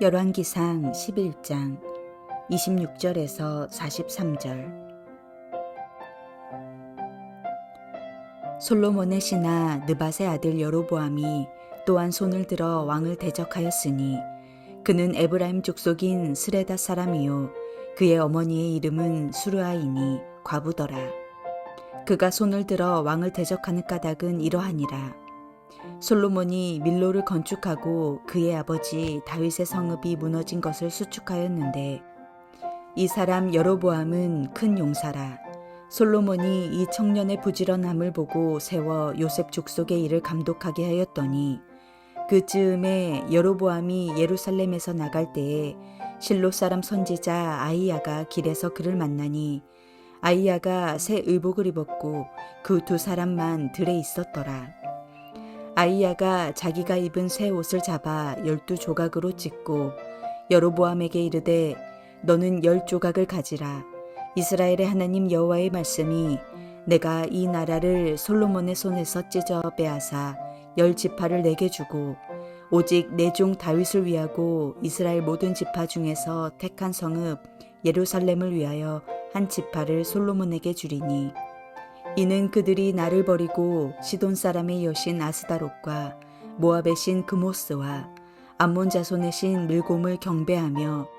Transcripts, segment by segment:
열왕기상 11장 26절에서 43절. 솔로몬의 신하 느밧의 아들 여로보암이 또한 손을 들어 왕을 대적하였으니 그는 에브라임 족속인 스레다 사람이요 그의 어머니의 이름은 수르아이니 과부더라. 그가 손을 들어 왕을 대적하는 까닭은 이러하니라. 솔로몬이 밀로를 건축하고 그의 아버지 다윗의 성읍이 무너진 것을 수축하였는데 이 사람 여로보암은 큰 용사라. 솔로몬이 이 청년의 부지런함을 보고 세워 요셉 족속의 일을 감독하게 하였더니 그 즈음에 여로보암이 예루살렘에서 나갈 때에 실로 사람 선지자 아히야가 길에서 그를 만나니 아히야가 새 의복을 입었고 그 두 사람만 들에 있었더라. 아히야가 자기가 입은 새 옷을 잡아 12조각으로 찢고 여로보암에게 이르되 너는 10조각을 가지라. 이스라엘의 하나님 여호와의 말씀이 내가 이 나라를 솔로몬의 손에서 찢어 빼앗아 10지파를 내게 주고 오직 내 종 다윗을 위하고 이스라엘 모든 지파 중에서 택한 성읍 예루살렘을 위하여 한 지파를 솔로몬에게 주리니 이는 그들이 나를 버리고 시돈 사람의 여신 아스다롯과 모압의 신 그모스와 암몬 자손의 신 밀곰을 경배하며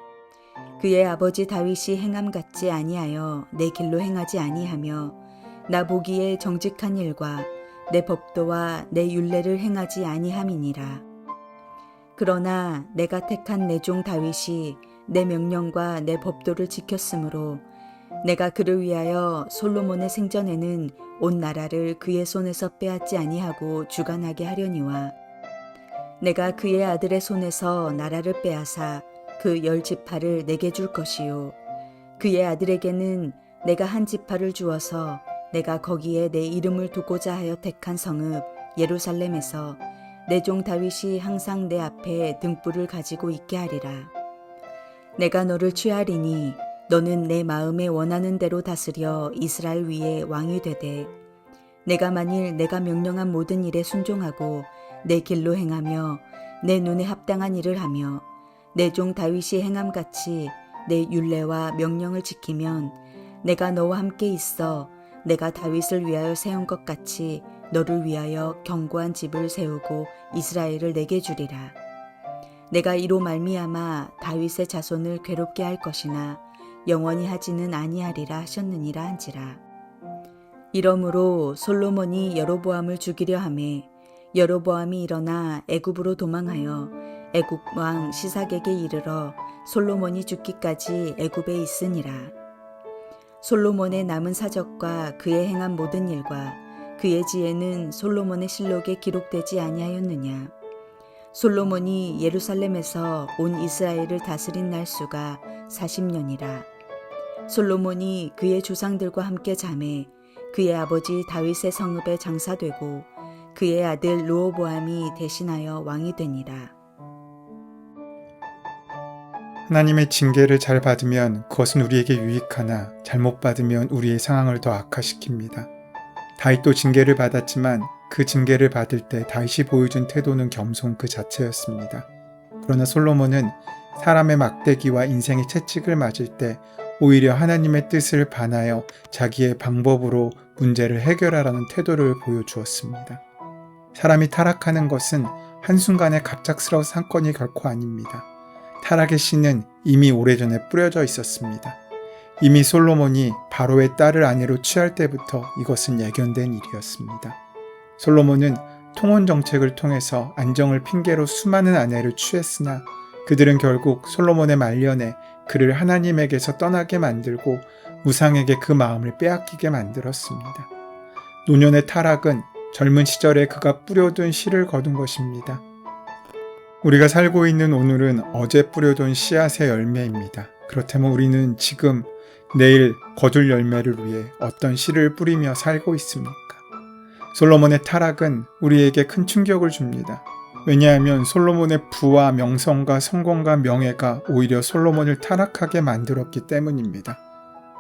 그의 아버지 다윗이 행함 같지 아니하여 내 길로 행하지 아니하며 나 보기에 정직한 일과 내 법도와 내 율례를 행하지 아니함이니라. 그러나 내가 택한 내 종 다윗이 내 명령과 내 법도를 지켰으므로 내가 그를 위하여 솔로몬의 생전에는 온 나라를 그의 손에서 빼앗지 아니하고 주관하게 하려니와 내가 그의 아들의 손에서 나라를 빼앗아 그 10지파를 내게 줄 것이요 그의 아들에게는 내가 한 지파를 주어서 내가 거기에 내 이름을 두고자 하여 택한 성읍 예루살렘에서 내 종 다윗이 항상 내 앞에 등불을 가지고 있게 하리라. 내가 너를 취하리니 너는 내 마음에 원하는 대로 다스려 이스라엘 위에 왕이 되되 내가 만일 내가 명령한 모든 일에 순종하고 내 길로 행하며 내 눈에 합당한 일을 하며 내 종 다윗이 행함같이 내 율례와 명령을 지키면 내가 너와 함께 있어 내가 다윗을 위하여 세운 것 같이 너를 위하여 견고한 집을 세우고 이스라엘을 내게 주리라. 내가 이로 말미암아 다윗의 자손을 괴롭게 할 것이나 영원히 하지는 아니하리라 하셨느니라 한지라. 이러므로 솔로몬이 여로보암을 죽이려 하매 여로보암이 일어나 애굽으로 도망하여 애굽 왕 시삭에게 이르러 솔로몬이 죽기까지 애굽에 있으니라. 솔로몬의 남은 사적과 그의 행한 모든 일과 그의 지혜는 솔로몬의 실록에 기록되지 아니하였느냐. 솔로몬이 예루살렘에서 온 이스라엘을 다스린 날수가 40년이라. 솔로몬이 그의 조상들과 함께 잠에 그의 아버지 다윗의 성읍에 장사되고 그의 아들 르호보암이 대신하여 왕이 되니라. 하나님의 징계를 잘 받으면 그것은 우리에게 유익하나 잘못 받으면 우리의 상황을 더 악화시킵니다. 다윗도 징계를 받았지만 그 징계를 받을 때 다윗이 보여준 태도는 겸손 그 자체였습니다. 그러나 솔로몬은 사람의 막대기와 인생의 채찍을 맞을 때 오히려 하나님의 뜻을 반하여 자기의 방법으로 문제를 해결하라는 태도를 보여주었습니다. 사람이 타락하는 것은 한순간의 갑작스러운 사건이 결코 아닙니다. 타락의 씨는 이미 오래전에 뿌려져 있었습니다. 이미 솔로몬이 바로의 딸을 아내로 취할 때부터 이것은 예견된 일이었습니다. 솔로몬은 통혼 정책을 통해서 안정을 핑계로 수많은 아내를 취했으나 그들은 결국 솔로몬의 말년에 그를 하나님에게서 떠나게 만들고 우상에게 그 마음을 빼앗기게 만들었습니다. 노년의 타락은 젊은 시절에 그가 뿌려둔 씨를 거둔 것입니다. 우리가 살고 있는 오늘은 어제 뿌려둔 씨앗의 열매입니다. 그렇다면 우리는 지금 내일 거둘 열매를 위해 어떤 씨를 뿌리며 살고 있습니까? 솔로몬의 타락은 우리에게 큰 충격을 줍니다. 왜냐하면 솔로몬의 부와 명성과 성공과 명예가 오히려 솔로몬을 타락하게 만들었기 때문입니다.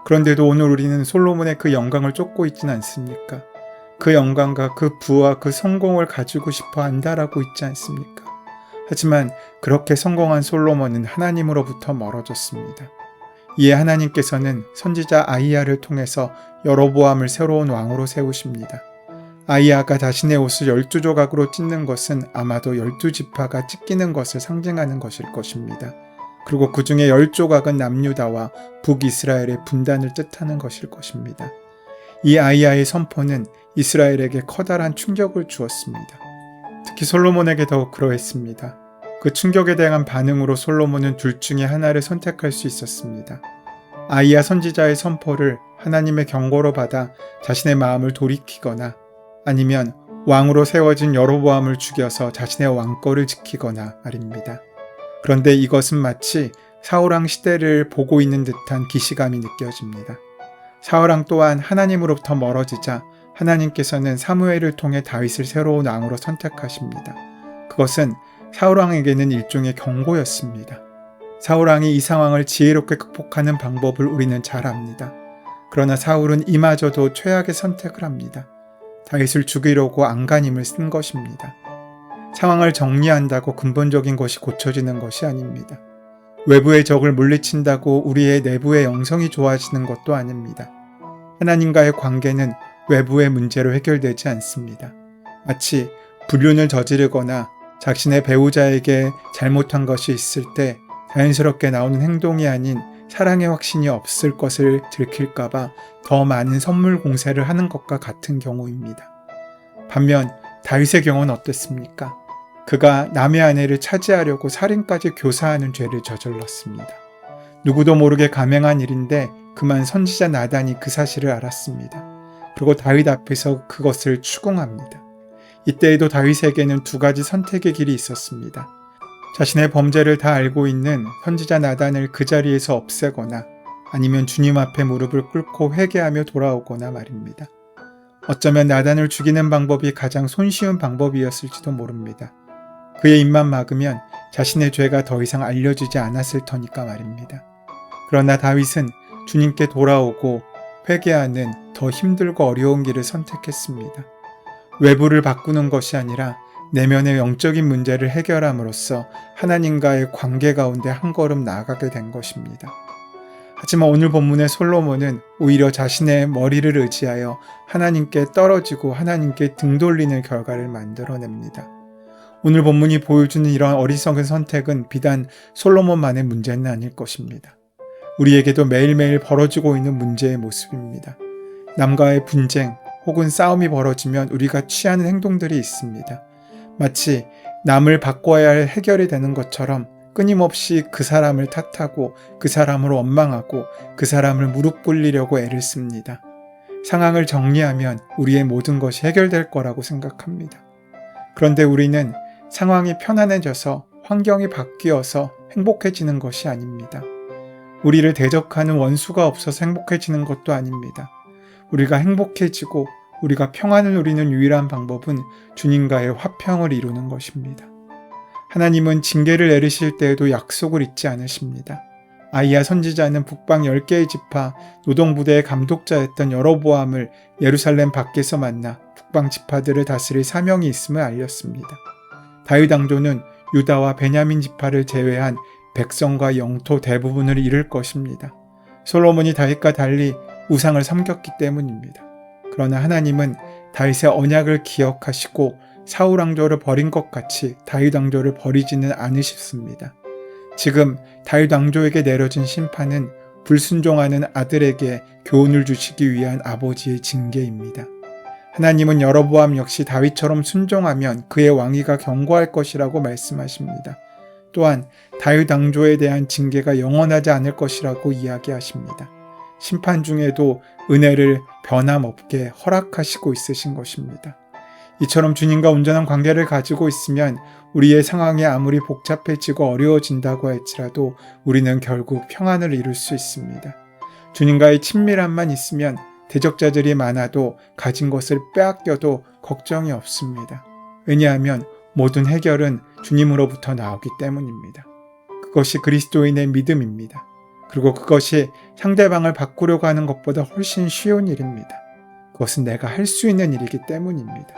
그런데도 오늘 우리는 솔로몬의 그 영광을 쫓고 있진 않습니까? 그 영광과 그 부와 그 성공을 가지고 싶어 한다라고 있지 않습니까? 하지만 그렇게 성공한 솔로몬은 하나님으로부터 멀어졌습니다. 이에 하나님께서는 선지자 아이야를 통해서 여로보암을 새로운 왕으로 세우십니다. 아이야가 자신의 옷을 12조각으로 찢는 것은 아마도 12지파가 찢기는 것을 상징하는 것일 것입니다. 그리고 그 중에 10조각은 남유다와 북이스라엘의 분단을 뜻하는 것일 것입니다. 이 아이야의 선포는 이스라엘에게 커다란 충격을 주었습니다. 특히 솔로몬에게 더욱 그러했습니다. 그 충격에 대한 반응으로 솔로몬은 둘 중에 하나를 선택할 수 있었습니다. 아이야 선지자의 선포를 하나님의 경고로 받아 자신의 마음을 돌이키거나 아니면 왕으로 세워진 여로보암을 죽여서 자신의 왕권을 지키거나 말입니다. 그런데 이것은 마치 사울왕 시대를 보고 있는 듯한 기시감이 느껴집니다. 사울왕 또한 하나님으로부터 멀어지자 하나님께서는 사무엘을 통해 다윗을 새로운 왕으로 선택하십니다. 그것은 사울왕에게는 일종의 경고였습니다. 사울왕이 이 상황을 지혜롭게 극복하는 방법을 우리는 잘 압니다. 그러나 사울은 이마저도 최악의 선택을 합니다. 다윗을 죽이려고 안간힘을 쓴 것입니다. 상황을 정리한다고 근본적인 것이 고쳐지는 것이 아닙니다. 외부의 적을 물리친다고 우리의 내부의 영성이 좋아지는 것도 아닙니다. 하나님과의 관계는 외부의 문제로 해결되지 않습니다. 마치 불륜을 저지르거나 자신의 배우자에게 잘못한 것이 있을 때 자연스럽게 나오는 행동이 아닌 사랑의 확신이 없을 것을 들킬까봐 더 많은 선물 공세를 하는 것과 같은 경우입니다. 반면 다윗의 경우는 어땠습니까? 그가 남의 아내를 차지하려고 살인까지 교사하는 죄를 저질렀습니다. 누구도 모르게 감행한 일인데 그만 선지자 나단이 그 사실을 알았습니다. 그리고 다윗 앞에서 그것을 추궁합니다. 이때에도 다윗에게는 두 가지 선택의 길이 있었습니다. 자신의 범죄를 다 알고 있는 선지자 나단을 그 자리에서 없애거나 아니면 주님 앞에 무릎을 꿇고 회개하며 돌아오거나 말입니다. 어쩌면 나단을 죽이는 방법이 가장 손쉬운 방법이었을지도 모릅니다. 그의 입만 막으면 자신의 죄가 더 이상 알려지지 않았을 터니까 말입니다. 그러나 다윗은 주님께 돌아오고 회개하는 더 힘들고 어려운 길을 선택했습니다. 외부를 바꾸는 것이 아니라 내면의 영적인 문제를 해결함으로써 하나님과의 관계 가운데 한 걸음 나아가게 된 것입니다. 하지만 오늘 본문의 솔로몬은 오히려 자신의 머리를 의지하여 하나님께 떨어지고 하나님께 등 돌리는 결과를 만들어냅니다. 오늘 본문이 보여주는 이런 어리석은 선택은 비단 솔로몬만의 문제는 아닐 것입니다. 우리에게도 매일매일 벌어지고 있는 문제의 모습입니다. 남과의 분쟁 혹은 싸움이 벌어지면 우리가 취하는 행동들이 있습니다. 마치 남을 바꿔야 할 해결이 되는 것처럼 끊임없이 그 사람을 탓하고 그 사람을 원망하고 그 사람을 무릎 꿇리려고 애를 씁니다. 상황을 정리하면 우리의 모든 것이 해결될 거라고 생각합니다. 그런데 우리는 상황이 편안해져서 환경이 바뀌어서 행복해지는 것이 아닙니다. 우리를 대적하는 원수가 없어서 행복해지는 것도 아닙니다. 우리가 행복해지고 우리가 평안을 누리는 유일한 방법은 주님과의 화평을 이루는 것입니다. 하나님은 징계를 내리실 때에도 약속을 잊지 않으십니다. 아이야 선지자는 북방 10개의 지파 노동부대의 감독자였던 여로보암을 예루살렘 밖에서 만나 북방 지파들을 다스릴 사명이 있음을 알렸습니다. 다윗 왕조는 유다와 베냐민 지파를 제외한 백성과 영토 대부분을 잃을 것입니다. 솔로몬이 다윗과 달리 우상을 섬겼기 때문입니다. 그러나 하나님은 다윗의 언약을 기억하시고 사울 왕조를 버린 것 같이 다윗 왕조를 버리지는 않으셨습니다. 지금 다윗 왕조에게 내려진 심판은 불순종하는 아들에게 교훈을 주시기 위한 아버지의 징계입니다. 하나님은 여로보암 역시 다윗처럼 순종하면 그의 왕위가 견고할 것이라고 말씀하십니다. 또한 다윗 왕조에 대한 징계가 영원하지 않을 것이라고 이야기하십니다. 심판 중에도 은혜를 변함없게 허락하시고 있으신 것입니다. 이처럼 주님과 온전한 관계를 가지고 있으면 우리의 상황이 아무리 복잡해지고 어려워진다고 할지라도 우리는 결국 평안을 이룰 수 있습니다. 주님과의 친밀함만 있으면 대적자들이 많아도 가진 것을 빼앗겨도 걱정이 없습니다. 왜냐하면 모든 해결은 주님으로부터 나오기 때문입니다. 그것이 그리스도인의 믿음입니다. 그리고 그것이 상대방을 바꾸려고 하는 것보다 훨씬 쉬운 일입니다. 그것은 내가 할 수 있는 일이기 때문입니다.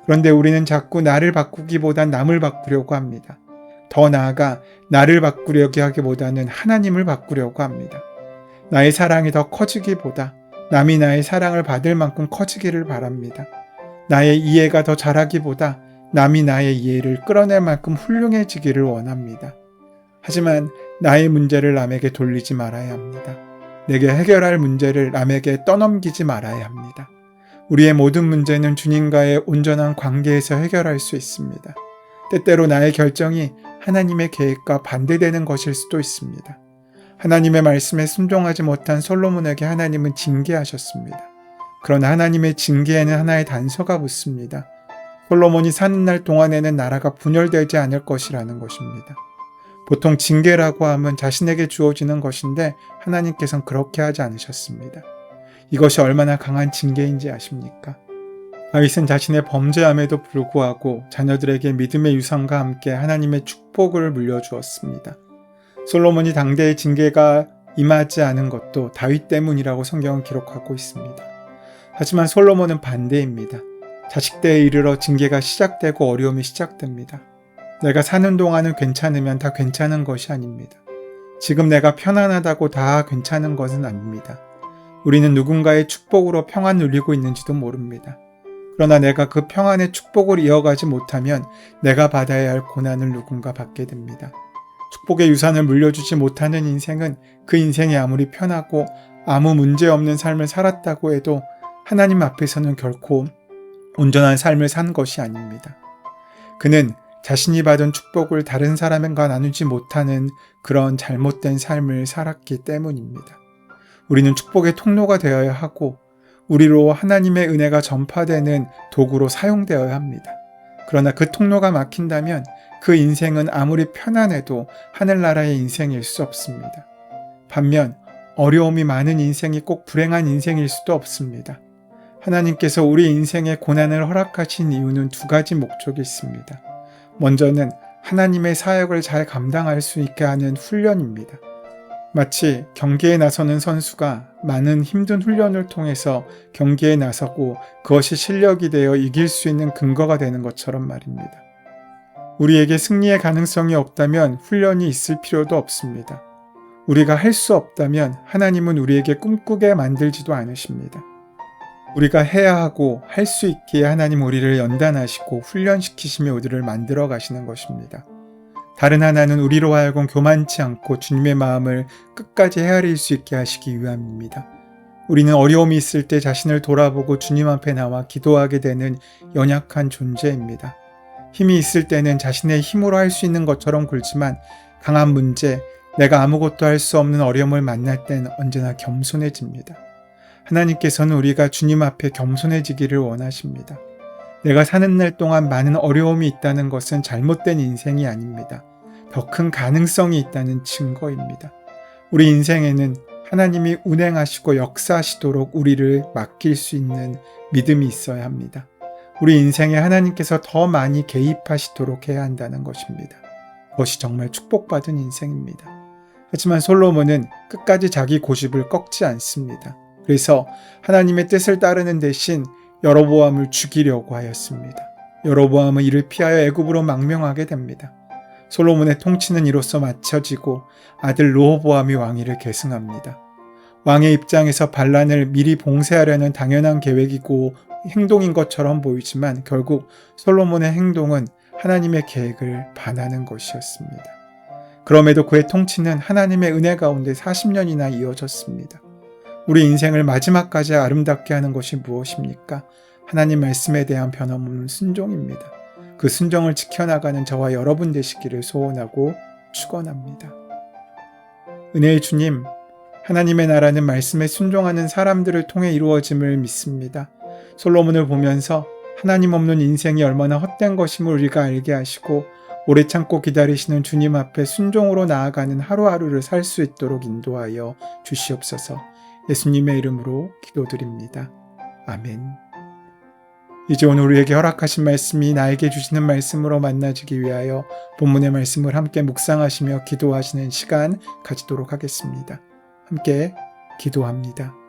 그런데 우리는 자꾸 나를 바꾸기보단 남을 바꾸려고 합니다. 더 나아가 나를 바꾸려고 하기보다는 하나님을 바꾸려고 합니다. 나의 사랑이 더 커지기보다 남이 나의 사랑을 받을 만큼 커지기를 바랍니다. 나의 이해가 더 자라기보다 남이 나의 이해를 끌어낼 만큼 훌륭해지기를 원합니다. 하지만 나의 문제를 남에게 돌리지 말아야 합니다. 내게 해결할 문제를 남에게 떠넘기지 말아야 합니다. 우리의 모든 문제는 주님과의 온전한 관계에서 해결할 수 있습니다. 때때로 나의 결정이 하나님의 계획과 반대되는 것일 수도 있습니다. 하나님의 말씀에 순종하지 못한 솔로몬에게 하나님은 징계하셨습니다. 그러나 하나님의 징계에는 하나의 단서가 붙습니다. 솔로몬이 사는 날 동안에는 나라가 분열되지 않을 것이라는 것입니다. 보통 징계라고 하면 자신에게 주어지는 것인데 하나님께서는 그렇게 하지 않으셨습니다. 이것이 얼마나 강한 징계인지 아십니까? 다윗은 자신의 범죄함에도 불구하고 자녀들에게 믿음의 유산과 함께 하나님의 축복을 물려주었습니다. 솔로몬이 당대의 징계가 임하지 않은 것도 다윗 때문이라고 성경은 기록하고 있습니다. 하지만 솔로몬은 반대입니다. 자식대에 이르러 징계가 시작되고 어려움이 시작됩니다. 내가 사는 동안은 괜찮으면 다 괜찮은 것이 아닙니다. 지금 내가 편안하다고 다 괜찮은 것은 아닙니다. 우리는 누군가의 축복으로 평안 누리고 있는지도 모릅니다. 그러나 내가 그 평안의 축복을 이어가지 못하면 내가 받아야 할 고난을 누군가 받게 됩니다. 축복의 유산을 물려주지 못하는 인생은 그 인생이 아무리 편하고 아무 문제 없는 삶을 살았다고 해도 하나님 앞에서는 결코 온전한 삶을 산 것이 아닙니다. 그는 자신이 받은 축복을 다른 사람과 나누지 못하는 그런 잘못된 삶을 살았기 때문입니다. 우리는 축복의 통로가 되어야 하고 우리로 하나님의 은혜가 전파되는 도구로 사용되어야 합니다. 그러나 그 통로가 막힌다면 그 인생은 아무리 편안해도 하늘나라의 인생일 수 없습니다. 반면 어려움이 많은 인생이 꼭 불행한 인생일 수도 없습니다. 하나님께서 우리 인생에 고난을 허락하신 이유는 두 가지 목적이 있습니다. 먼저는 하나님의 사역을 잘 감당할 수 있게 하는 훈련입니다. 마치 경기에 나서는 선수가 많은 힘든 훈련을 통해서 경기에 나서고 그것이 실력이 되어 이길 수 있는 근거가 되는 것처럼 말입니다. 우리에게 승리의 가능성이 없다면 훈련이 있을 필요도 없습니다. 우리가 할 수 없다면 하나님은 우리에게 꿈꾸게 만들지도 않으십니다. 우리가 해야 하고 할 수 있기에 하나님 우리를 연단하시고 훈련시키시며 우리를 만들어 가시는 것입니다. 다른 하나는 우리로 하여금 교만치 않고 주님의 마음을 끝까지 헤아릴 수 있게 하시기 위함입니다. 우리는 어려움이 있을 때 자신을 돌아보고 주님 앞에 나와 기도하게 되는 연약한 존재입니다. 힘이 있을 때는 자신의 힘으로 할 수 있는 것처럼 굴지만 강한 문제, 내가 아무것도 할 수 없는 어려움을 만날 땐 언제나 겸손해집니다. 하나님께서는 우리가 주님 앞에 겸손해지기를 원하십니다. 내가 사는 날 동안 많은 어려움이 있다는 것은 잘못된 인생이 아닙니다. 더 큰 가능성이 있다는 증거입니다. 우리 인생에는 하나님이 운행하시고 역사하시도록 우리를 맡길 수 있는 믿음이 있어야 합니다. 우리 인생에 하나님께서 더 많이 개입하시도록 해야 한다는 것입니다. 그것이 정말 축복받은 인생입니다. 하지만 솔로몬은 끝까지 자기 고집을 꺾지 않습니다. 그래서 하나님의 뜻을 따르는 대신 여로보암을 죽이려고 하였습니다. 여로보암은 이를 피하여 애굽으로 망명하게 됩니다. 솔로몬의 통치는 이로써 마쳐지고 아들 르호보암이 왕위를 계승합니다. 왕의 입장에서 반란을 미리 봉쇄하려는 당연한 계획이고 행동인 것처럼 보이지만 결국 솔로몬의 행동은 하나님의 계획을 반하는 것이었습니다. 그럼에도 그의 통치는 하나님의 은혜 가운데 40년이나 이어졌습니다. 우리 인생을 마지막까지 아름답게 하는 것이 무엇입니까? 하나님 말씀에 대한 변함없는 순종입니다. 그 순종을 지켜나가는 저와 여러분 되시기를 소원하고 축원합니다. 은혜의 주님, 하나님의 나라는 말씀에 순종하는 사람들을 통해 이루어짐을 믿습니다. 솔로몬을 보면서 하나님 없는 인생이 얼마나 헛된 것임을 우리가 알게 하시고 오래 참고 기다리시는 주님 앞에 순종으로 나아가는 하루하루를 살 수 있도록 인도하여 주시옵소서. 예수님의 이름으로 기도드립니다. 아멘. 이제 오늘 우리에게 허락하신 말씀이 나에게 주시는 말씀으로 만나지기 위하여 본문의 말씀을 함께 묵상하시며 기도하시는 시간 가지도록 하겠습니다. 함께 기도합니다.